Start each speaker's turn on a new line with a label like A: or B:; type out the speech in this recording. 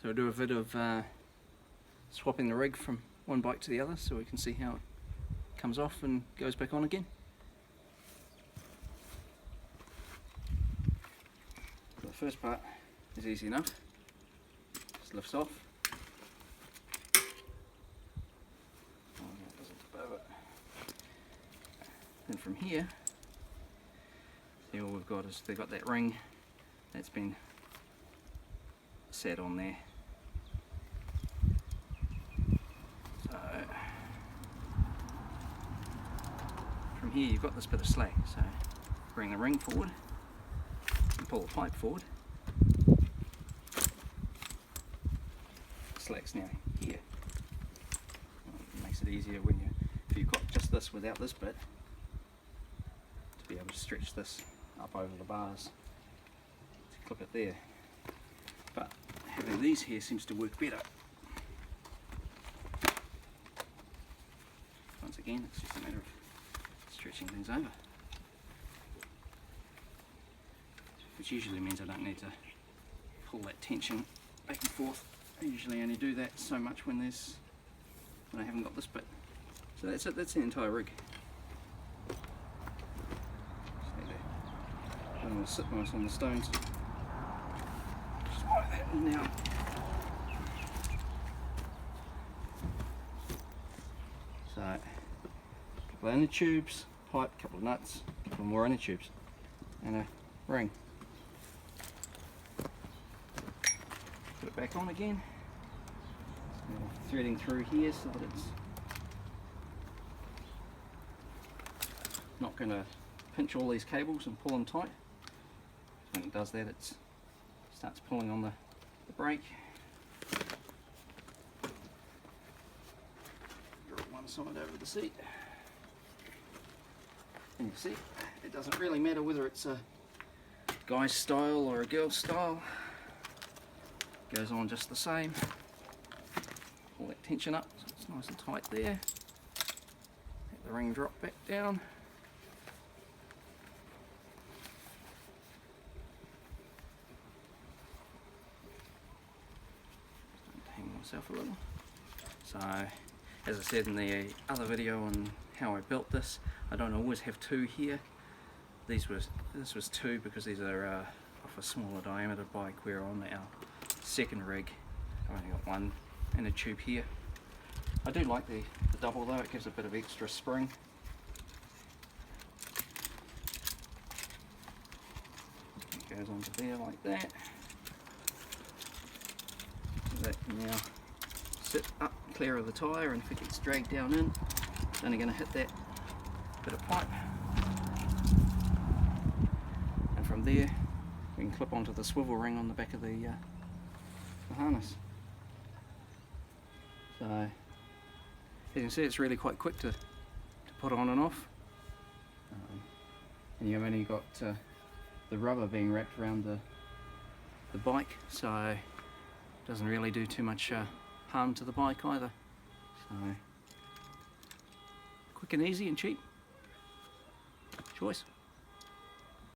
A: So I'll do a bit of swapping the rig from one bike to the other so we can see how it comes off and goes back on again. So the first part is easy enough, just lifts off. Then from here, see, all we've got is they've got that ring that's been set on there. So from here you've got this bit of slack, so bring the ring forward and pull the pipe forward. Slack's now here. It makes it easier when if you've got just this without this bit, to be able to stretch this up over the bars to clip it there. But having these here seems to work better. Once again, it's just a matter of stretching things over, which usually means I don't need to pull that tension back and forth. I usually only do that so much when I haven't got this bit. So that's it, that's the entire rig. I don't want to sit nice on the stones. Just like that now. So, a couple of inner tubes, pipe, a couple of nuts, a couple more inner tubes, and a ring. Put it back on again. Threading through here so that it's not going to pinch all these cables and pull them tight. When it does that, it starts pulling on the brake. Drop one side over the seat, and you see it doesn't really matter whether it's a guy's style or a girl's style. It goes on just the same. Pull that tension up so it's nice and tight there. Let the ring drop back down. Hang myself a little. So, as I said in the other video on how I built this, I don't always have two here. This was two because these are off a smaller diameter bike, where on our second rig I've only got one and a tube here. I do like the double though, it gives a bit of extra spring. It goes onto there like that. So that can now sit up clear of the tyre, and if it gets dragged down in, it's only going to hit that bit of pipe. And from there we can clip onto the swivel ring on the back of the harness. So, as you can see, it's really quite quick to put on and off. And you've only got the rubber being wrapped around the bike, so it doesn't really do too much harm to the bike either. So, quick and easy and cheap. Choice.